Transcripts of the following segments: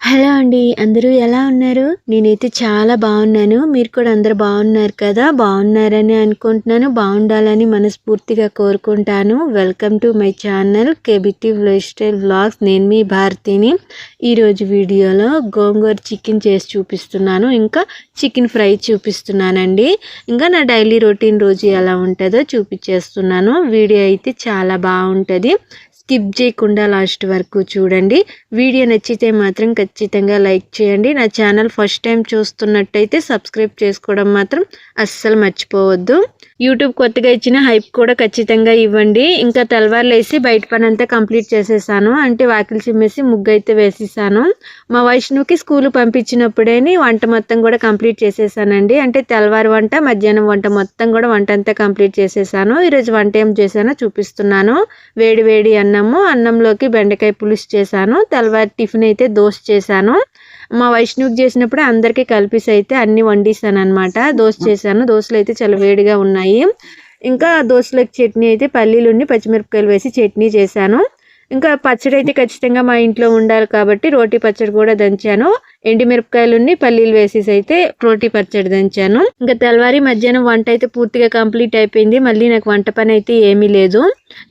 Hello అండి. అందరూ ఎలా ఉన్నారు? నేనైతే చాలా బాగున్నాను. మీరు కూడా అందరూ బాగున్నారు కదా! బాగున్నారని అనుకుంటున్నాను. బాగుండాలని మనస్ఫూర్తిగా కోరుకుంటాను. Welcome to my channel KBT lifestyle vlogs. నేను మీ భారతిని. ఈరోజు వీడియోలో గోంగూర చికెన్ చేసి చూపిస్తున్నాను. ఇంకా చికెన్ ఫ్రై చూపిస్తున్నానండి. ఇంకా నా డైలీ రొటీన్ రోజు ఎలా ఉంటుందో చూపించేస్తున్నాను. వీడియో అయితే చాలా బాగుంటుంది. స్కిప్ చేయకుండా లాస్ట్ వరకు చూడండి. వీడియో నచ్చితే మాత్రం ఖచ్చితంగా లైక్ చేయండి. నా ఛానల్ ఫస్ట్ టైం చూస్తున్నట్టయితే సబ్స్క్రైబ్ చేసుకోవడం మాత్రం అస్సలు మర్చిపోవద్దు. యూట్యూబ్ కొత్తగా ఇచ్చిన హైప్ కూడా ఖచ్చితంగా ఇవ్వండి. ఇంకా తెల్లవారులు వేసి బయట పని అంతా కంప్లీట్ చేసేసాను. అంటే వాకిలి చిమ్మేసి ముగ్గు అయితే వేసేసాను. మా వైష్ణుకి స్కూల్ పంపించినప్పుడే వంట మొత్తం కూడా కంప్లీట్ చేసేసానండి. అంటే తెల్లవారు వంట, మధ్యాహ్నం వంట మొత్తం కూడా వంట అంతా కంప్లీట్ చేసేసాను. ఈరోజు వంట ఏం చేశానో చూపిస్తున్నాను. వేడి వేడి అన్నంలోకి బెండకాయ పులుసు చేశాను. తెల్లవారి టిఫిన్ అయితే దోశ చేశాను. మా వైష్ణవికి చేసినప్పుడు అందరికీ కలిపేసి అయితే అన్నీ వండిస్తాను అనమాట. దోశ చేశాను. దోశలు అయితే చాలా వేడిగా ఉన్నాయి. ఇంకా దోశలోకి చట్నీ అయితే పల్లీలుండి పచ్చిమిరపకాయలు వేసి చట్నీ చేశాను. ఇంకా పచ్చడి అయితే ఖచ్చితంగా మా ఇంట్లో ఉండాలి కాబట్టి రోటీ పచ్చడి కూడా దంచాను. ఎండిమిరపకాయలున్ని పల్లీలు వేసేసి అయితే రోటీ పచ్చడి దంచాను. ఇంకా తెల్లవారి మధ్యాహ్నం వంట అయితే పూర్తిగా కంప్లీట్ అయిపోయింది. మళ్ళీ నాకు వంట పని అయితే ఏమీ లేదు.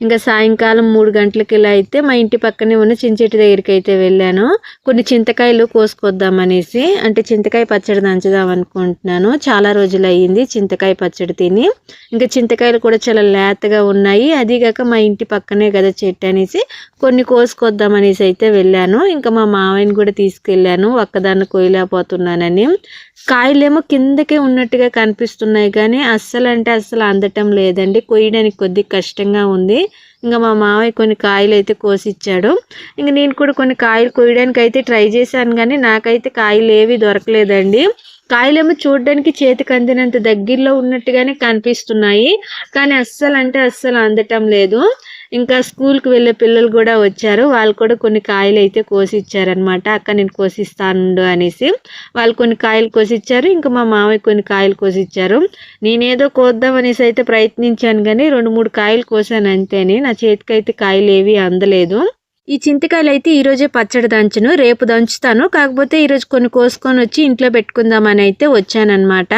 ఇంకా సాయంకాలం 3 గంటలకి ఇలా అయితే మా ఇంటి పక్కనే ఉన్న చించెట్టు దగ్గరికి అయితే వెళ్ళాను. కొన్ని చింతకాయలు కోసుకొద్దామనేసి, అంటే చింతకాయ పచ్చడి దంచుదాం అనుకుంటున్నాను. చాలా రోజులు అయ్యింది చింతకాయ పచ్చడి తిని. ఇంకా చింతకాయలు కూడా చాలా లేతగా ఉన్నాయి. అదిగాక మా ఇంటి పక్కనే కదా చెట్టు అనేసి కొన్ని కోసుకొద్దామనేసి అయితే వెళ్ళాను. ఇంకా మా మావయ్యని కూడా తీసుకెళ్ళాను. ఒక్కదాన్ని కోయలేకపోతున్నానని. కాయలేమో కిందకే ఉన్నట్టుగా కనిపిస్తున్నాయి కానీ అస్సలు అందటం లేదండి. కొయ్యడానికి కొద్దిగా కష్టంగా ఉంది. ఇంకా మా మావయ్య కొన్ని కాయలు అయితే కోసిచ్చాడు. ఇంకా నేను కూడా కొన్ని కాయలు కొయ్యడానికి అయితే ట్రై చేశాను కానీ నాకైతే కాయలు ఏవి దొరకలేదండి. కాయలేమో చూడడానికి చేతికి అందినంత దగ్గరలో ఉన్నట్టుగానే కనిపిస్తున్నాయి కానీ అస్సలు అందటం లేదు. ఇంకా స్కూల్కి వెళ్ళే పిల్లలు కూడా వచ్చారు. వాళ్ళు కూడా కొన్ని కాయలు అయితే కోసి ఇచ్చారనమాట. అక్క నేను కోసిస్తాను అనేసి వాళ్ళు కొన్ని కాయలు కోసిచ్చారు. ఇంకా మా మామయ్య కొన్ని కాయలు కోసిచ్చారు. నేనేదో కోద్దాం అనేసి అయితే ప్రయత్నించాను కానీ 2-3 కాయలు కోసాను అంతేని. నా చేతికి అయితే కాయలు ఏవి అందలేదు. ఈ చింతకాయలు అయితే ఈరోజే పచ్చడి దంచను, రేపు దంచుతాను. కాకపోతే ఈరోజు కొన్ని కోసుకొని వచ్చి ఇంట్లో పెట్టుకుందామని అయితే వచ్చానమాట.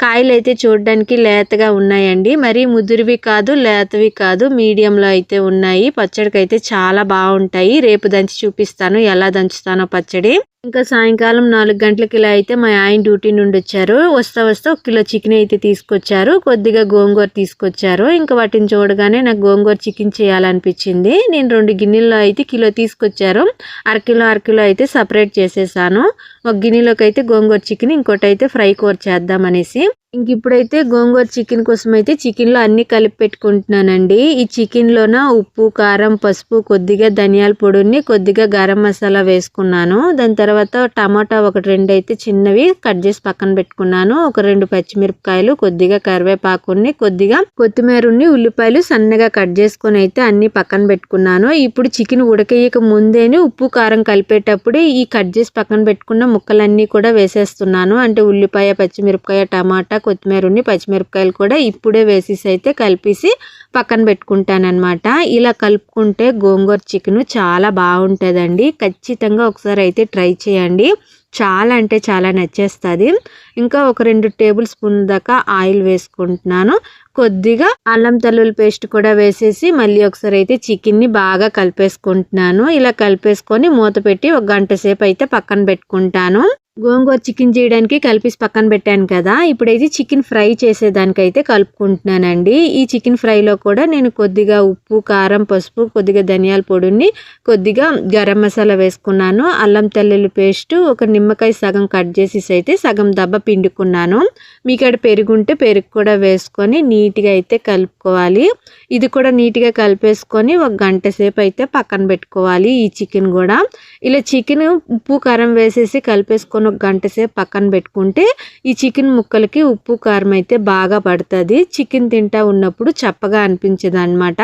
కాయలు అయితే చూడడానికి లేతగా ఉన్నాయండి. మరీ ముదురువి కాదు, లేతవి కాదు, మీడియంలో అయితే ఉన్నాయి. పచ్చడికి అయితే చాలా బాగుంటాయి. రేపు దంచి చూపిస్తాను ఎలా దంచుతానో పచ్చడి. ఇంకా సాయంకాలం 4 గంటలకి ఇలా అయితే మా ఆయన డ్యూటీ నుండి వచ్చారు. వస్తా 1 కిలో చికెన్ అయితే తీసుకొచ్చారు. కొద్దిగా గోంగూర తీసుకొచ్చారు. ఇంకా వాటిని చూడగానే నాకు గోంగూర చికెన్ చేయాలనిపించింది. నేను 2 గిన్నెల్లో అయితే కిలో తీసుకొచ్చారు. అరకిలో అయితే సపరేట్ చేసేసాను. ఒక గిన్నెలోకి అయితే గోంగూర చికెన్, ఇంకోటి అయితే ఫ్రై కూర చేద్దామనేసి. ఇంక ఇప్పుడైతే గోంగూర చికెన్ కోసం అయితే చికెన్లో అన్నీ కలిపి పెట్టుకుంటున్నానండి. ఈ చికెన్లోన ఉప్పు, కారం, పసుపు, కొద్దిగా ధనియాల పొడిని, కొద్దిగా గరం మసాలా వేసుకున్నాను. దాని తర్వాత టమాటా 1-2 అయితే చిన్నవి కట్ చేసి పక్కన పెట్టుకున్నాను. ఒక 2 పచ్చిమిరపకాయలు, కొద్దిగా కరివేపాకుని, కొద్దిగా కొత్తిమీరని, ఉల్లిపాయలు సన్నగా కట్ చేసుకొని అయితే అన్ని పక్కన పెట్టుకున్నాను. ఇప్పుడు చికెన్ ఉడకేయక ముందేని ఉప్పు కారం కలిపేటప్పుడే ఈ కట్ చేసి పక్కన పెట్టుకున్న ముక్కలన్నీ కూడా వేసేస్తున్నాను. అంటే ఉల్లిపాయ, పచ్చిమిరపకాయ, టమాటా, కొత్తిమీరని, పచ్చిమిరపకాయలు కూడా ఇప్పుడే వేసేసి అయితే కలిపేసి పక్కన పెట్టుకుంటానమాట. ఇలా కలుపుకుంటే గోంగూర చికెన్ చాలా బాగుంటుందండి. ఖచ్చితంగా ఒకసారి అయితే ట్రై చేయండి. చాలా అంటే చాలా నచ్చేస్తుంది. ఇంకా ఒక 2 టేబుల్ స్పూన్ల దాకా ఆయిల్ వేసుకుంటున్నాను. కొద్దిగా అల్లం వెల్లుల్లి పేస్ట్ కూడా వేసేసి మళ్ళీ ఒకసారి అయితే చికెన్ని బాగా కలిపేసుకుంటున్నాను. ఇలా కలిపేసుకొని మూత పెట్టి 1 గంట సేపు అయితే పక్కన పెట్టుకుంటాను. గోంగూర చికెన్ చేయడానికి కలిపేసి పక్కన పెట్టాను కదా. ఇప్పుడైతే చికెన్ ఫ్రై చేసేదానికైతే కలుపుకుంటున్నానండి. ఈ చికెన్ ఫ్రైలో కూడా నేను కొద్దిగా ఉప్పు, కారం, పసుపు, కొద్దిగా ధనియాల పొడిని, కొద్దిగా గరం మసాలా వేసుకున్నాను. అల్లం వెల్లుల్లి పేస్ట్, ఒక నిమ్మకాయ సగం కట్ చేసి అయితే సగం దెబ్బ పిండుకున్నాను. మీకు అక్కడ పెరుగుంటే పెరుగు కూడా వేసుకొని నీట్గా అయితే కలుపుకోవాలి. ఇది కూడా నీట్గా కలిపేసుకొని 1 గంట సేపు అయితే పక్కన పెట్టుకోవాలి. ఈ చికెన్ కూడా ఇలా చికెన్ ఉప్పు కారం వేసేసి కలిపేసుకొని 1 గంట సేపు పక్కన పెట్టుకుంటే ఈ చికెన్ ముక్కలకి ఉప్పు కారం అయితే బాగా పడుతుంది. చికెన్ తింటా ఉన్నప్పుడు చప్పగా అనిపించదు అనమాట.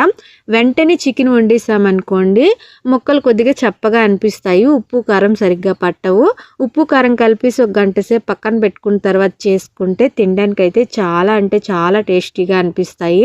వెంటనే చికెన్ వండేసామనుకోండి ముక్కలు కొద్దిగా చప్పగా అనిపిస్తాయి. ఉప్పు కారం సరిగ్గా పట్టవు. ఉప్పు కారం కలిపేసి 1 గంట సేపు పక్కన పెట్టుకున్న తర్వాత చేసుకుంటే తినడానికి అయితే చాలా అంటే చాలా టేస్టీగా అనిపిస్తాయి.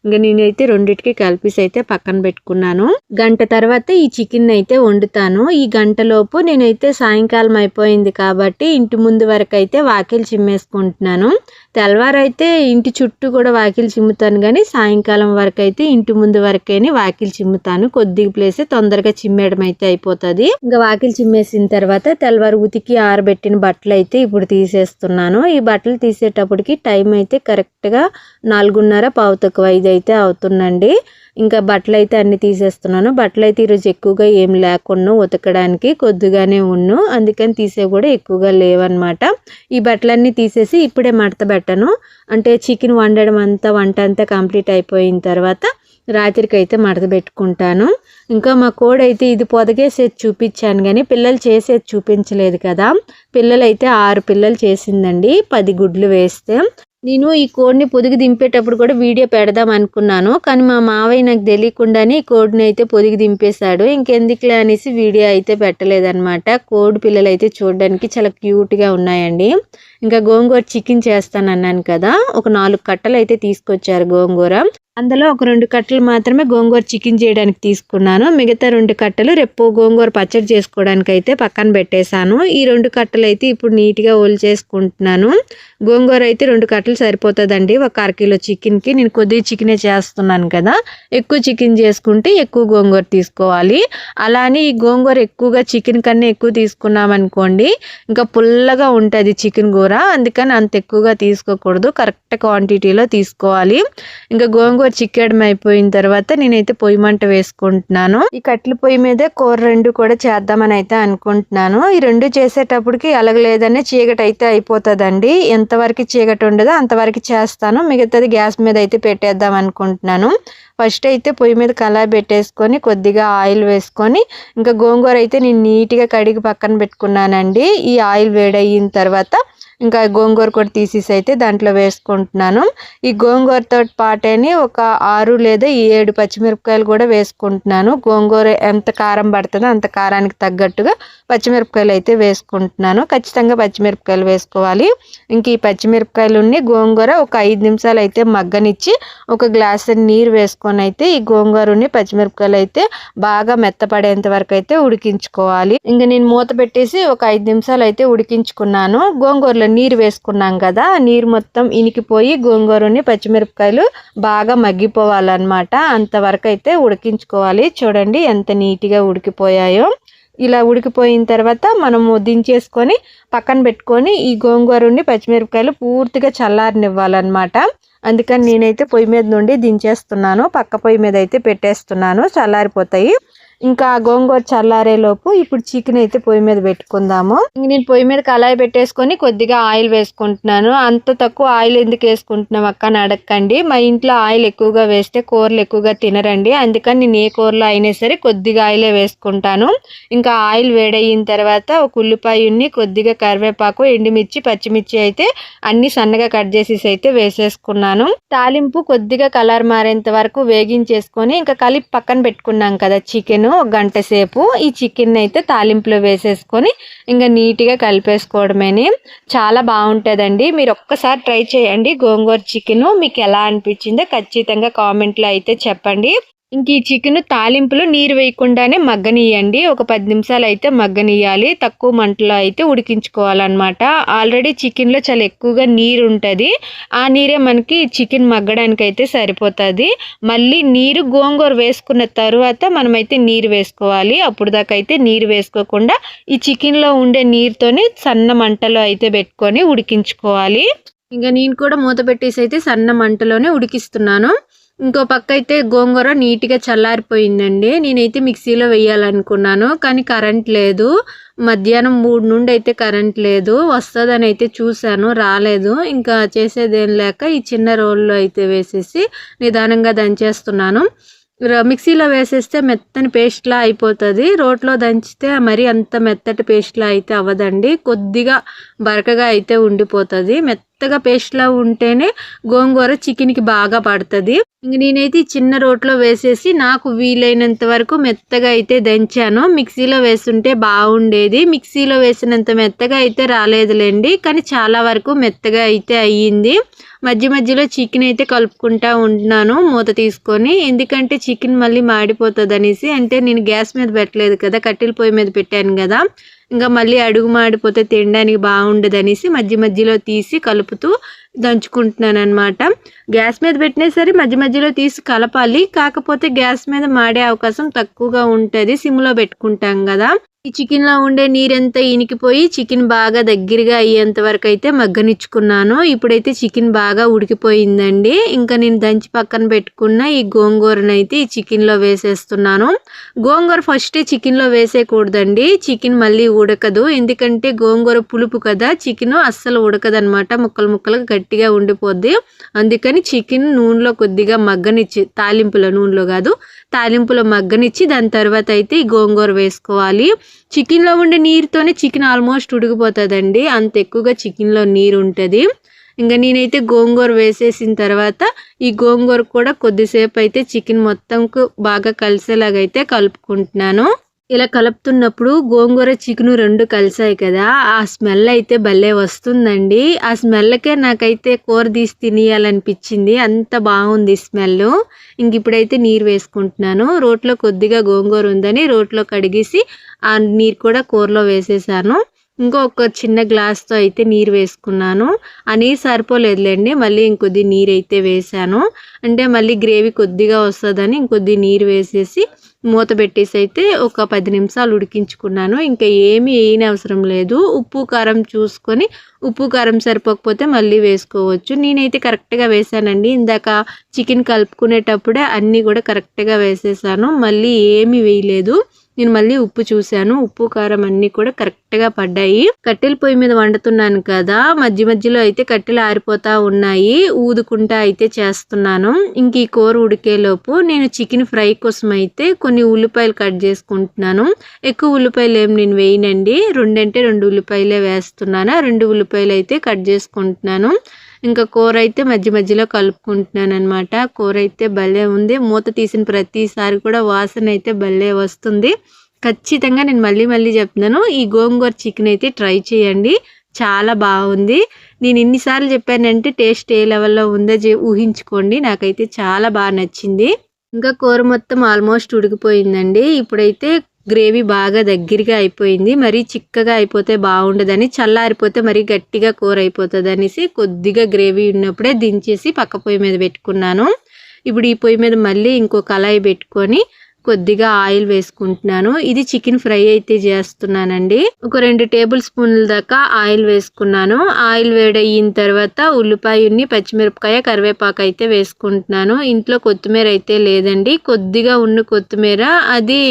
ఇంకా నేనైతే రెండిటికి కలిపేసి అయితే పక్కన పెట్టుకున్నాను. గంట తర్వాత ఈ చికెన్ అయితే వండుతాను. ఈ గంటలోపు నేనైతే సాయంకాలం అయిపోయింది కాబట్టి ఇంటి ముందు వరకు అయితే వాకిలి చిమ్మేసుకుంటున్నాను. తెల్లవారైతే ఇంటి చుట్టూ కూడా వాకిలి చిమ్ముతాను, కానీ సాయంకాలం వరకు అయితే ఇంటి ముందు వరకేనే వాకిలి చిమ్ముతాను. కొద్దిగా ప్లేస్ తొందరగా చిమ్మేయడం అయితే అయిపోతుంది. ఇంకా వాకిలి చిమ్మేసిన తర్వాత తెల్లవారు ఉతికి ఆరబెట్టిన బట్టలు అయితే ఇప్పుడు తీసేస్తున్నాను. ఈ బట్టలు తీసేటప్పటికి టైం అయితే కరెక్ట్గా 4:30 5 అయితే అవుతుందండి. ఇంకా బట్టలు అయితే అన్ని తీసేస్తున్నాను. బట్టలు అయితే ఈరోజు ఎక్కువగా ఏం లేకుండా ఉతకడానికి కొద్దిగానే ఉన్ను, అందుకని తీసే కూడా ఎక్కువగా లేవన్నమాట. ఈ బట్టలన్నీ తీసేసి ఇప్పుడే మడత పెట్టను. అంటే చికెన్ వండడం అంతా వంట అంతా కంప్లీట్ అయిపోయిన తర్వాత రాత్రికి అయితే మడత పెట్టుకుంటాను. ఇంకా మా కోడి అయితే ఇది పొదగేసేది చూపించాను, కానీ పిల్లలు చేసేది చూపించలేదు కదా. పిల్లలు అయితే 6 పిల్లలు చేసిందండి, 10 గుడ్లు వేస్తే. నేను ఈ కోడిని పొదిగి దింపేటప్పుడు కూడా వీడియో పెడదాం అనుకున్నాను, కానీ మా మావయ్య నాకు తెలియకుండానే ఈ కోడిని అయితే పొదిగి దింపేశాడు. ఇంకెందుకులే అనేసి వీడియో అయితే పెట్టలేదన్నమాట. కోడి పిల్లలు అయితే చూడడానికి చాలా క్యూట్గా ఉన్నాయండి. ఇంకా గోంగూర చికెన్ చేస్తానన్నాను కదా, ఒక 4 కట్టలు అయితే తీసుకొచ్చారు గోంగూర. అందులో ఒక 2 కట్టలు మాత్రమే గోంగూర చికెన్ చేయడానికి తీసుకున్నాను. మిగతా 2 కట్టలు రేపు గోంగూర పచ్చడి చేసుకోవడానికి అయితే పక్కన పెట్టేశాను. ఈ 2 కట్టలు అయితే ఇప్పుడు నీట్గా చేసుకుంటున్నాను. గోంగూర అయితే 2 కట్టలు సరిపోతుందండి ఒక అరకిలో చికెన్కి. నేను కొద్దిగా చికెనే చేస్తున్నాను కదా, ఎక్కువ చికెన్ చేసుకుంటే ఎక్కువ గోంగూర తీసుకోవాలి. అలానే ఈ గోంగూర ఎక్కువగా చికెన్ కన్నా ఎక్కువ తీసుకున్నాం అనుకోండి ఇంకా పుల్లగా ఉంటుంది చికెన్ కూర, అందుకని అంత ఎక్కువగా తీసుకోకూడదు, కరెక్ట్ క్వాంటిటీలో తీసుకోవాలి. ఇంకా గోంగూర చిక్కడం అయిపోయిన తర్వాత నేనైతే పొయ్యి మంట వేసుకుంటున్నాను. ఈ కట్టెల పొయ్యి మీదే కూర 2 కూడా చేద్దామని అయితే అనుకుంటున్నాను. ఈ 2 చేసేటప్పటికి అలగలేదనే చీకటి అయితే అయిపోతుందండి. ఎంతవరకు చీకటి ఉండదో అంతవరకు చేస్తాను, మిగతాది గ్యాస్ మీద అయితే పెట్టేద్దాం అనుకుంటున్నాను. ఫస్ట్ అయితే పొయ్యి మీద కళాయి పెట్టేసుకొని కొద్దిగా ఆయిల్ వేసుకొని ఇంకా గోంగూర అయితే నేను నీట్గా కడిగి పక్కన పెట్టుకున్నానండి. ఈ ఆయిల్ వేడయిన తర్వాత ఇంకా గోంగూర కూడా తీసేసి అయితే దాంట్లో వేసుకుంటున్నాను. ఈ గోంగూరతో పాటేని ఒక 6 లేదా 7 పచ్చిమిరపకాయలు కూడా వేసుకుంటున్నాను. గోంగూర ఎంత కారం పడుతుందో అంత కారానికి తగ్గట్టుగా పచ్చిమిరపకాయలు అయితే వేసుకుంటున్నాను. ఖచ్చితంగా పచ్చిమిరపకాయలు వేసుకోవాలి. ఇంక ఈ పచ్చిమిరపకాయలుని గోంగూర ఒక 5 నిమిషాలు అయితే మగ్గనిచ్చి ఒక గ్లాసు నీరు వేసుకొని అయితే ఈ గోంగూరని పచ్చిమిరపకాయలు అయితే బాగా మెత్తపడేంత వరకు అయితే ఉడికించుకోవాలి. ఇంకా నేను మూత పెట్టేసి ఒక 5 నిమిషాలు అయితే ఉడికించుకున్నాను. గోంగూరలో నీరు వేసుకున్నాం కదా, నీరు మొత్తం ఇనికిపోయి గోంగూరని పచ్చిమిరపకాయలు బాగా మగ్గిపోవాలన్నమాట. అంతవరకు అయితే ఉడికించుకోవాలి. చూడండి ఎంత నీట్గా ఉడికిపోయాయో. ఇలా ఉడికిపోయిన తర్వాత మనము దించేసుకొని పక్కన పెట్టుకొని ఈ గోంగూరని పచ్చిమిరపకాయలు పూర్తిగా చల్లారనివ్వాలన్నమాట. అందుకని నేనైతే పొయ్యి మీద నుండి దించేస్తున్నాను, పక్క పొయ్యి మీద అయితే పెట్టేస్తున్నాను, చల్లారిపోతాయి. ఇంకా గోంగూర చల్లారేలోపు ఇప్పుడు చికెన్ అయితే పొయ్యి మీద పెట్టుకుందాము. నేను పొయ్యి మీద కళాయి పెట్టేసుకొని కొద్దిగా ఆయిల్ వేసుకుంటున్నాను. అంత తక్కువ ఆయిల్ ఎందుకు వేసుకుంటున్నాం అక్క అని అడగండి. మా ఇంట్లో ఆయిల్ ఎక్కువగా వేస్తే కూరలు ఎక్కువగా తినరండి, అందుకని నేను ఏ కూరలో అయినా సరే కొద్దిగా ఆయిలే వేసుకుంటాను. ఇంకా ఆయిల్ వేడయిన తర్వాత ఒక ఉల్లిపాయని కొద్దిగా కరివేపాకు ఎండుమిర్చి పచ్చిమిర్చి అయితే అన్ని సన్నగా కట్ చేసేసి అయితే వేసేసుకున్నాను. తాలింపు కొద్దిగా కలర్ మారేంత వరకు వేగించేసుకొని ఇంకా కలిపి పక్కన పెట్టుకున్నాం కదా చికెన్, ఒక గంట సేపు ఈ చికెన్ అయితే తాలింపులో వేసేసుకొని ఇంకా నీట్గా కలిపేసుకోవడమేని. చాలా బాగుంటుందండి, మీరు ఒక్కసారి ట్రై చేయండి గోంగూర చికెన్. మీకు ఎలా అనిపించిందో ఖచ్చితంగా కామెంట్లో అయితే చెప్పండి. ఇంక ఈ చికెన్ తాలింపులో నీరు వేయకుండానే మగ్గనియండి. ఒక 10 నిమిషాలు అయితే మగ్గనియాలి, తక్కువ మంటలో అయితే ఉడికించుకోవాలన్నమాట. ఆల్రెడీ చికెన్లో చాలా ఎక్కువగా నీరు ఉంటుంది, ఆ నీరే మనకి చికెన్ మగ్గడానికి అయితే సరిపోతుంది. మళ్ళీ నీరు గోంగూర వేసుకున్న తర్వాత మనమైతే నీరు వేసుకోవాలి. అప్పుడు దాకా అయితే నీరు వేసుకోకుండా ఈ చికెన్లో ఉండే నీరుతోనే సన్న మంటలో అయితే పెట్టుకొని ఉడికించుకోవాలి. ఇంకా నేను కూడా మూత పెట్టేసి అయితే సన్న మంటలోనే ఉడికిస్తున్నాను. ఇంకో పక్క అయితే గోంగూర నీట్గా చల్లారిపోయిందండి. నేనైతే మిక్సీలో వేయాలనుకున్నాను, కానీ కరెంట్ లేదు. మధ్యాహ్నం 3 నుండి అయితే కరెంట్ లేదు, వస్తుందని అయితే చూశాను, రాలేదు. ఇంకా చేసేదేం లేక ఈ చిన్న రోల్లో అయితే వేసేసి నిదానంగా దంచేస్తున్నాను. మిక్సీలో వేసేస్తే మెత్తని పేస్ట్లా అయిపోతుంది, రోట్లో దంచితే మరి అంత మెత్తటి పేస్ట్లా అయితే అవ్వదండి, కొద్దిగా బరకగా అయితే ఉండిపోతుంది. మెత్తగా పేస్ట్లా ఉంటేనే గోంగూర చికెన్కి బాగా పడుతుంది. ఇంక నేనైతే ఈ చిన్న రోట్లో వేసేసి నాకు వీలైనంత వరకు మెత్తగా అయితే దంచాను. మిక్సీలో వేస్తుంటే బాగుండేది. మిక్సీలో వేసినంత మెత్తగా అయితే రాలేదులేండి, కానీ చాలా వరకు మెత్తగా అయితే అయ్యింది. మధ్య మధ్యలో చికెన్ అయితే కలుపుకుంటా ఉంటున్నాను మూత తీసుకొని, ఎందుకంటే చికెన్ మళ్ళీ మాడిపోతుంది అనేసి. అంటే నేను గ్యాస్ మీద పెట్టలేదు కదా, కట్టెల పొయ్యి మీద పెట్టాను కదా, ఇంకా మళ్ళీ అడుగు మాడిపోతే తినడానికి బాగుండదు అనేసి మధ్య మధ్యలో తీసి కలుపుతూ దంచుకుంటున్నాను అనమాట. గ్యాస్ మీద పెట్టినా సరే మధ్య మధ్యలో తీసి కలపాలి, కాకపోతే గ్యాస్ మీద మాడే అవకాశం తక్కువగా ఉంటుంది, సిమ్లో పెట్టుకుంటాం కదా. ఈ చికెన్లో ఉండే నీరంతా ఇనికిపోయి చికెన్ బాగా దగ్గరగా అయ్యేంత వరకు అయితే మగ్గనిచ్చుకున్నాను. ఇప్పుడైతే చికెన్ బాగా ఉడికిపోయిందండి. ఇంకా నేను దంచి పక్కన పెట్టుకున్న ఈ గోంగూరను అయితే ఈ చికెన్లో వేసేస్తున్నాను. గోంగూర ఫస్టే చికెన్లో వేసేయకూడదండి, చికెన్ మళ్ళీ ఉడకదు. ఎందుకంటే గోంగూర పులుపు కదా, చికెన్ అస్సలు ఉడకదనమాట, ముక్కలు ముక్కలుగా గట్టిగా ఉండిపోద్ది. అందుకని చికెన్ నూనెలో కొద్దిగా మగ్గనిచ్చి, తాలింపులో, నూనెలో కాదు తాలింపులో మగ్గనిచ్చి దాని తర్వాత అయితే ఈ గోంగూర వేసుకోవాలి. చికెన్లో ఉండే నీరుతోనే చికెన్ ఆల్మోస్ట్ ఉడికిపోతుందండి, అంత ఎక్కువగా చికెన్లో నీరు ఉంటుంది. ఇంకా నేనైతే గోంగూర వేసేసిన తర్వాత ఈ గోంగూర కూడా కొద్దిసేపు అయితే చికెన్ మొత్తంకు బాగా కలిసేలాగైతే కలుపుకుంటున్నాను. ఇలా కలుపుతున్నప్పుడు గోంగూర చికెను రెండు కలిసాయి కదా, ఆ స్మెల్ అయితే భలే వస్తుందండి. ఆ స్మెల్కే నాకైతే కూర తీసి తినేయాలనిపించింది, అంత బాగుంది స్మెల్. ఇంక ఇప్పుడైతే నీరు వేసుకుంటున్నాను. రోట్లో కొద్దిగా గోంగూర ఉందని రోట్లో కడిగేసి ఆ నీరు కూడా కూరలో వేసేసాను. ఒక చిన్న గ్లాస్తో అయితే నీరు వేసుకున్నాను. ఆ నీరు సరిపోలేదులేండి, మళ్ళీ ఇంకొద్ది నీరు అయితే వేసాను. అంటే మళ్ళీ గ్రేవీ కొద్దిగా వస్తుందని ఇంకొద్ది నీరు వేసేసి మూత పెట్టేసి అయితే ఒక 10 నిమిషాలు ఉడికించుకున్నాను. ఇంకా ఏమీ వేయని అవసరం లేదు. ఉప్పు కారం చూసుకొని, ఉప్పు కారం సరిపోకపోతే మళ్ళీ వేసుకోవచ్చు. నేనైతే కరెక్ట్గా వేసానండి. ఇందాక చికెన్ కలుపుకునేటప్పుడే అన్నీ కూడా కరెక్ట్గా వేసేసాను, మళ్ళీ ఏమీ వేయలేదు. నేను మళ్ళీ ఉప్పు చూశాను, ఉప్పు కారం అన్నీ కూడా కరెక్ట్గా పడ్డాయి. కట్టెల పొయ్యి మీద వండుతున్నాను కదా, మధ్య మధ్యలో అయితే కట్టెలు ఆరిపోతా ఉన్నాయి, ఊదుకుంటా అయితే చేస్తున్నాను. ఇంక ఈ కూర ఉడికేలోపు నేను చికెన్ ఫ్రై కోసం అయితే కొన్ని ఉల్లిపాయలు కట్ చేసుకుంటున్నాను. ఎక్కువ ఉల్లిపాయలు ఏం నేను వేయనండి, 2 ఉల్లిపాయలే వేస్తున్నాను. 2 ఉల్లిపాయలు అయితే కట్ చేసుకుంటున్నాను. ఇంకా కూర అయితే మధ్య మధ్యలో కలుపుకుంటున్నాను అనమాట. కూర అయితే భలే ఉంది, మూత తీసిన ప్రతిసారి కూడా వాసన అయితే భలే వస్తుంది. ఖచ్చితంగా నేను మళ్ళీ చెప్తున్నాను, ఈ గోంగూర చికెన్ అయితే ట్రై చేయండి, చాలా బాగుంది. నేను ఎన్నిసార్లు చెప్పానంటే టేస్ట్ ఏ లెవెల్లో ఉందో ఊహించుకోండి. నాకైతే చాలా బాగా నచ్చింది. ఇంకా కూర మొత్తం ఆల్మోస్ట్ ఉడికిపోయిందండి. ఇప్పుడైతే గ్రేవీ బాగా దగ్గరగా అయిపోయింది, మరీ చిక్కగా అయిపోతే బాగుండదని, చల్లారిపోతే మరీ గట్టిగా కూర అయిపోతుంది అనేసి కొద్దిగా గ్రేవీ ఉన్నప్పుడే దించేసి పక్క పొయ్యి మీద పెట్టుకున్నాను. ఇప్పుడు ఈ పొయ్యి మీద మళ్ళీ ఇంకో కళాయి పెట్టుకొని కొద్దిగా ఆయిల్ వేసుకుంటున్నాను. ఇది చికెన్ ఫ్రై అయితే చేస్తున్నానండి. ఒక 2 టేబుల్ స్పూన్ల దాకా ఆయిల్ వేసుకున్నాను. ఆయిల్ వేడయిన తర్వాత ఉల్లిపాయని, పచ్చిమిరపకాయ, కరివేపాకు అయితే వేసుకుంటున్నాను. ఇంట్లో కొత్తిమీర అయితే లేదండి, కొద్దిగా ఉన్న కొత్తిమీర అది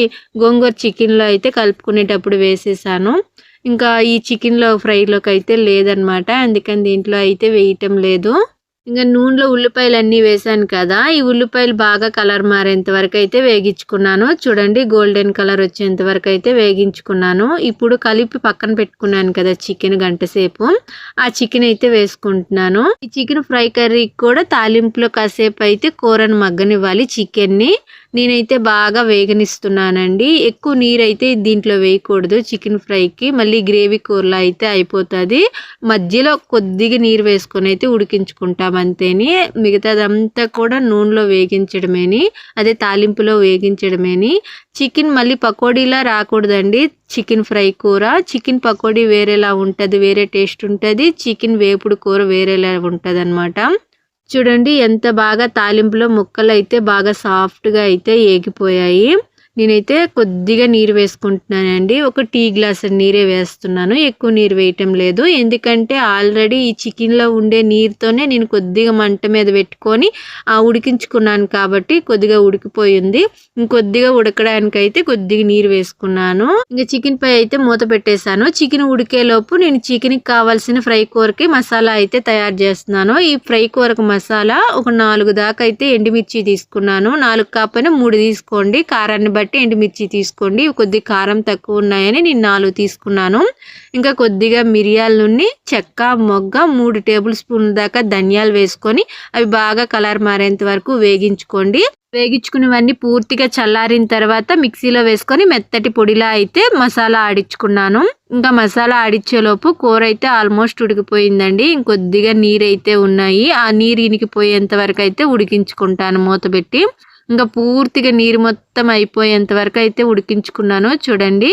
గోంగూర చికెన్లో అయితే కలుపుకునేటప్పుడు వేసేసాను. ఇంకా ఈ చికెన్లో ఫ్రైలోకి అయితే లేదనమాట, అందుకని దీంట్లో అయితే వేయటం లేదు. ఇంకా నూనెలో ఉల్లిపాయలు అన్నీ వేసాను కదా, ఈ ఉల్లిపాయలు బాగా కలర్ మారేంత వరకు అయితే వేగించుకున్నాను. చూడండి, గోల్డెన్ కలర్ వచ్చేంత వరకు అయితే వేగించుకున్నాను. ఇప్పుడు కలిపి పక్కన పెట్టుకున్నాను కదా చికెన్, గంట సేపు ఆ చికెన్ అయితే వేసుకుంటున్నాను. ఈ చికెన్ ఫ్రై కర్రీకి కూడా తాలింపులో కాసేపు అయితే కూరను మగ్గనివ్వాలి చికెన్ని. నేనైతే బాగా వేగనిస్తున్నానండి. ఎక్కువ నీరు అయితే దీంట్లో వేయకూడదు చికెన్ ఫ్రైకి, మళ్ళీ గ్రేవీ కూరలో అయితే అయిపోతుంది. మధ్యలో కొద్దిగా నీరు వేసుకొని అయితే ఉడికించుకుంటాం అంతేని, మిగతాదంతా కూడా నూనెలో వేగించడమేని, అదే తాలింపులో వేగించడమేని. చికెన్ మళ్ళీ పకోడీలా రాకూడదండి చికెన్ ఫ్రై కూర. చికెన్ పకోడీ వేరేలా ఉంటుంది, వేరే టేస్ట్ ఉంటుంది. చికెన్ వేపుడు కూర వేరేలా ఉంటుంది అనమాట. చూడండి ఎంత బాగా తాలింపులో ముక్కలు అయితే బాగా సాఫ్ట్గా అయితే ఏగిపోయాయి. నేనైతే కొద్దిగా నీరు వేసుకుంటున్నానండి, ఒక టీ గ్లాస్ నీరే వేస్తున్నాను, ఎక్కువ నీరు వేయటం లేదు. ఎందుకంటే ఆల్రెడీ ఈ చికెన్లో ఉండే నీరుతోనే నేను కొద్దిగా మంట మీద పెట్టుకొని ఉడికించుకున్నాను కాబట్టి కొద్దిగా ఉడికిపోయింది. ఇంకొద్దిగా ఉడకడానికైతే కొద్దిగా నీరు వేసుకున్నాను. ఇంకా చికెన్ పై అయితే మూత పెట్టేశాను. చికెన్ ఉడికేలోపు నేను చికెన్కి కావాల్సిన ఫ్రై కూరకి మసాలా అయితే తయారు చేస్తున్నాను. ఈ ఫ్రై కూరకు మసాలా ఒక 4 దాకా అయితే ఎండుమిర్చి తీసుకున్నాను, 4 కాకపోయినా 3 తీసుకోండి, కారాన్ని బట్టి ఎండుమిర్చి తీసుకోండి. కొద్దిగా కారం తక్కువ ఉన్నాయని నేను 4 తీసుకున్నాను. ఇంకా కొద్దిగా మిరియాల నూనె, చెక్క, మొగ్గ, 3 టేబుల్ స్పూన్ల దాకా ధనియాలు వేసుకొని అవి బాగా కలర్ మారేంత వరకు వేగించుకోండి. వేగించుకున్నవన్నీ పూర్తిగా చల్లారిన తర్వాత మిక్సీలో వేసుకొని మెత్తటి పొడిలా అయితే మసాలా ఆడించుకున్నాను. ఇంకా మసాలా ఆడిచ్చేలోపు కూర అయితే ఆల్మోస్ట్ ఉడికిపోయిందండి. ఇంకొద్దిగా నీరు అయితే ఉన్నాయి. ఆ నీరు ఇనికిపోయేంత వరకు అయితే ఉడికించుకుంటాను మూత పెట్టి. ఇంకా పూర్తిగా నీరు మొత్తం అయిపోయేంత వరకు అయితే ఉడికించుకున్నాను. చూడండి,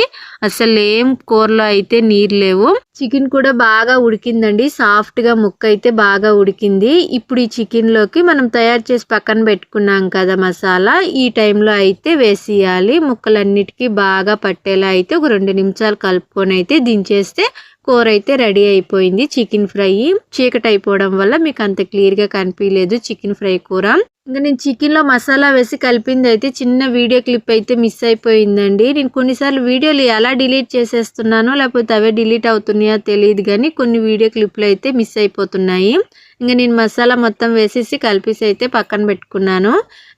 అసలు ఏం కూరలో అయితే నీరు లేవు. చికెన్ కూడా బాగా ఉడికిందండి. సాఫ్ట్గా ముక్క అయితే బాగా ఉడికింది. ఇప్పుడు ఈ చికెన్లోకి మనం తయారు చేసి పక్కన పెట్టుకున్నాం కదా మసాలా, ఈ టైంలో అయితే వేసేయాలి. ముక్కలన్నిటికీ బాగా పట్టేలా అయితే ఒక 2 నిమిషాలు కలుపుకొని అయితే దించేస్తే కూర అయితే రెడీ అయిపోయింది. చికెన్ ఫ్రై చీకటి అయిపోవడం వల్ల మీకు అంత క్లియర్గా కనిపించలేదు చికెన్ ఫ్రై కూర. ఇంకా నేను చికెన్లో మసాలా వేసి కలిపింది అయితే చిన్న వీడియో క్లిప్ అయితే మిస్ అయిపోయిందండి. నేను కొన్నిసార్లు వీడియోలు ఎలా డిలీట్ చేసేస్తున్నానో లేకపోతే అవే డిలీట్ అవుతున్నాయో తెలియదు, కానీ కొన్ని వీడియో క్లిప్లు అయితే మిస్ అయిపోతున్నాయి. ఇంకా నేను మసాలా మొత్తం వేసేసి కలిపేసి అయితే పక్కన పెట్టుకున్నాను.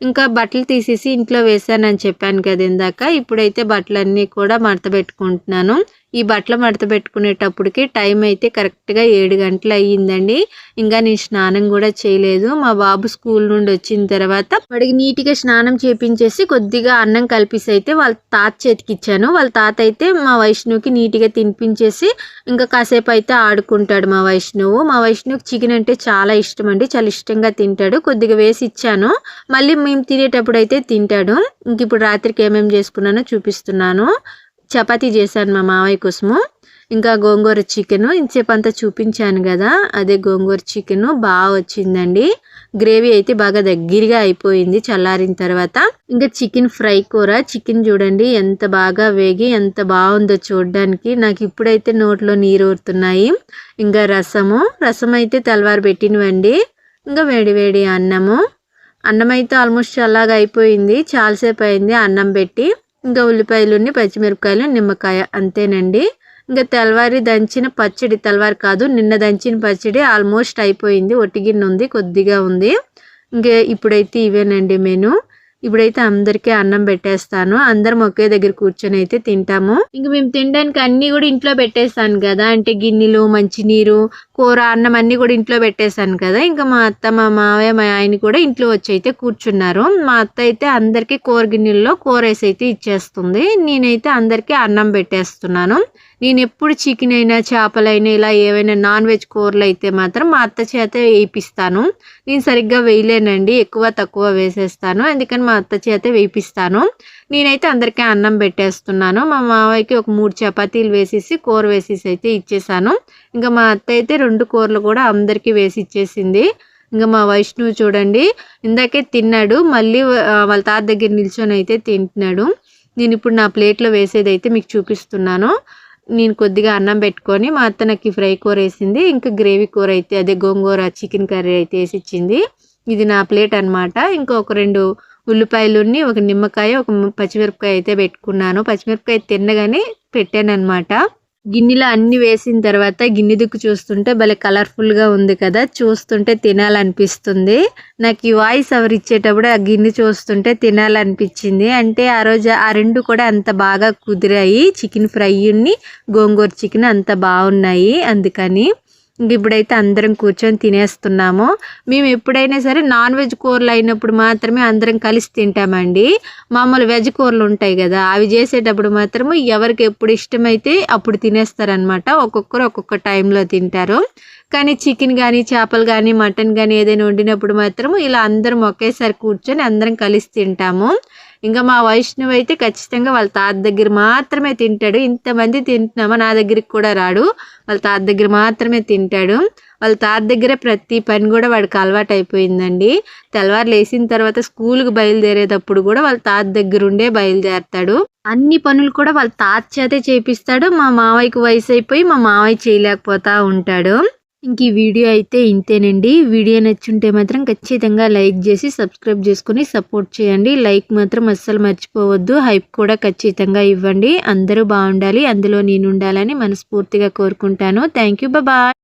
ఇంకా బట్టలు తీసేసి ఇంట్లో వేసానని చెప్పాను కదా ఇందాక. ఇప్పుడైతే బట్టలన్నీ కూడా మడత పెట్టుకుంటున్నాను. ఈ బట్టలు మడత పెట్టుకునేటప్పటికి టైం అయితే కరెక్ట్గా 7 గంటలు అయ్యిందండి. ఇంకా నేను స్నానం కూడా చేయలేదు. మా బాబు స్కూల్ నుండి వచ్చిన తర్వాత వాడికి నీట్గా స్నానం చేపించేసి కొద్దిగా అన్నం కలిపేసి అయితే వాళ్ళ తాత చేతికి ఇచ్చాను. వాళ్ళ తాత అయితే మా వైష్ణవుకి నీట్గా తినిపించేసి ఇంకా కాసేపు అయితే ఆడుకుంటాడు మా వైష్ణవు. మా వైష్ణవుకి చికెన్ అంటే చాలా ఇష్టం అండి, చాలా ఇష్టంగా తింటాడు. కొద్దిగా వేసి ఇచ్చాను, మళ్ళీ మేము తినేటప్పుడు అయితే తింటాడు. ఇంక ఇప్పుడు రాత్రికి ఏమేమి చేసుకున్నానో చూపిస్తున్నాను. చపాతీ చేశాను మా మావయ్య కోసము. ఇంకా గోంగూర చికెన్ ఇంతసేపు అంతా చూపించాను కదా, అదే గోంగూర చికెన్ బాగా వచ్చిందండి. గ్రేవీ అయితే బాగా దగ్గరగా అయిపోయింది చల్లారిన తర్వాత. ఇంకా చికెన్ ఫ్రై కూర, చికెన్ చూడండి ఎంత బాగా వేగి ఎంత బాగుందో చూడడానికి. నాకు ఇప్పుడైతే నోట్లో నీరు ఊరుతున్నాయి. ఇంకా రసం అయితే తెల్లవారు పెట్టినవండి. ఇంకా వేడి అన్నం అయితే ఆల్మోస్ట్ అలాగ అయిపోయింది. చాలాసేపు అయింది అన్నం పెట్టి. ఇంకా ఉల్లిపాయలు, పచ్చిమిరపకాయలు, నిమ్మకాయ అంతేనండి. ఇంకా తెల్లవారి దంచిన పచ్చడి, తెల్లవారి కాదు నిన్న దంచిన పచ్చడి ఆల్మోస్ట్ అయిపోయింది. ఒట్టిగిన్నె ఉంది, కొద్దిగా ఉంది. ఇంకా ఇప్పుడైతే ఇవేనండి మెను. ఇప్పుడైతే అందరికీ అన్నం పెట్టేస్తాను. అందరం ఒకే దగ్గర కూర్చొని అయితే తింటాము. ఇంక మేము తినడానికి అన్ని కూడా ఇంట్లో పెట్టేస్తాను కదా, అంటే గిన్నెలు, మంచినీరు, కూర, అన్నం అన్ని కూడా ఇంట్లో పెట్టేశాను కదా. ఇంకా మా అత్త, మా మావయ్య, మా ఆయన కూడా ఇంట్లో వచ్చి అయితే కూర్చున్నారు. మా అత్త అయితే అందరికీ కూర గిన్నెల్లో కూర వేసి అయితే ఇచ్చేస్తుంది. నేనైతే అందరికీ అన్నం పెట్టేస్తున్నాను. నేను ఎప్పుడు చికెన్ అయినా చేపలైనా ఇలా ఏవైనా నాన్ వెజ్ కూరలు అయితే మాత్రం మా అత్త చేత వేయిపిస్తాను. నేను సరిగ్గా వేయలేనండి, ఎక్కువ తక్కువ వేసేస్తాను. అందుకని మా అత్త చేత వేయిపిస్తాను. నేనైతే అందరికీ అన్నం పెట్టేస్తున్నాను. మా మావయ్యకి ఒక 3 చపాతీలు వేసేసి కూర వేసేసి అయితే ఇచ్చేసాను. ఇంకా మా అత్త అయితే 2 కూరలు కూడా అందరికీ వేసి ఇచ్చేసింది. ఇంకా మా వైష్ణవు చూడండి ఇందాకే తిన్నాడు, మళ్ళీ వాళ్ళ తాత దగ్గర నిల్చొని అయితే తింటున్నాడు. నేను ఇప్పుడు నా ప్లేట్లో వేసేది అయితే మీకు చూపిస్తున్నాను. నేను కొద్దిగా అన్నం పెట్టుకొని మా అత్త నాకు ఫ్రై కూర వేసింది. ఇంకా గ్రేవీ కూర అయితే అదే గోంగూర చికెన్ కర్రీ అయితే వేసి ఇచ్చింది. ఇది నా ప్లేట్ అనమాట. ఇంకా ఒక 2 ఉల్లిపాయలు, ఒక నిమ్మకాయ, ఒక పచ్చిమిరపకాయ అయితే పెట్టుకున్నాను. పచ్చిమిరపకాయ తిన్నగానే పెట్టాను అనమాట. గిన్నెలో అన్ని వేసిన తర్వాత గిన్నె దిక్కు చూస్తుంటే భలే కలర్ఫుల్గా ఉంది కదా, చూస్తుంటే తినాలనిపిస్తుంది. నాకు ఈ వాయిస్ ఓవర్ ఇచ్చేటప్పుడు ఆ గిన్నె చూస్తుంటే తినాలనిపించింది. అంటే ఆ రోజు ఆ 2 కూడా అంత బాగా కుదిరాయి. చికెన్ ఫ్రై, గోంగూర చికెన్ అంత బాగున్నాయి. అందుకని ఇప్పుడైతే అందరం కూర్చొని తినేస్తున్నాము. మేము ఎప్పుడైనా సరే నాన్ వెజ్ కూరలు అయినప్పుడు మాత్రమే అందరం కలిసి తింటామండి. మామూలు వెజ్ కూరలు ఉంటాయి కదా, అవి చేసేటప్పుడు మాత్రము ఎవరికి ఎప్పుడు ఇష్టమైతే అప్పుడు తినేస్తారనమాట. ఒక్కొక్కరు ఒక్కొక్క టైంలో తింటారు. కానీ చికెన్ కానీ, చేపలు కానీ, మటన్ కానీ ఏదైనా వండినప్పుడు మాత్రము ఇలా అందరం ఒకేసారి కూర్చొని అందరం కలిసి తింటాము. ఇంకా మా వైష్ణవ్ అయితే ఖచ్చితంగా వాళ్ళ తాత దగ్గర మాత్రమే తింటాడు. ఇంతమంది తింటున్నామా నా దగ్గరికి కూడా రాడు, వాళ్ళ తాత దగ్గర మాత్రమే తింటాడు. వాళ్ళ తాత దగ్గర ప్రతి పని కూడా వాడికి అలవాటు అయిపోయిందండి. తెల్లవారు లేచిన తర్వాత స్కూల్కి బయలుదేరేటప్పుడు కూడా వాళ్ళ తాత దగ్గర ఉండే బయలుదేరతాడు. అన్ని పనులు కూడా వాళ్ళ తాత చేతే చేపిస్తాడు. మా మావయ్యకి వయసు అయిపోయి మా మావయ్య చేయలేకపోతా ఉంటాడు. ఇంక ఈ వీడియో అయితే ఇంతేనండి. వీడియో నచ్చుంటే మాత్రం ఖచ్చితంగా లైక్ చేసి సబ్స్క్రైబ్ చేసుకుని సపోర్ట్ చేయండి. లైక్ మాత్రం అస్సలు మర్చిపోవద్దు. హైప్ కూడా ఖచ్చితంగా ఇవ్వండి. అందరూ బాగుండాలి, అందులో నేను ఉండాలని మనస్ఫూర్తిగా కోరుకుంటాను. Thank you, bye.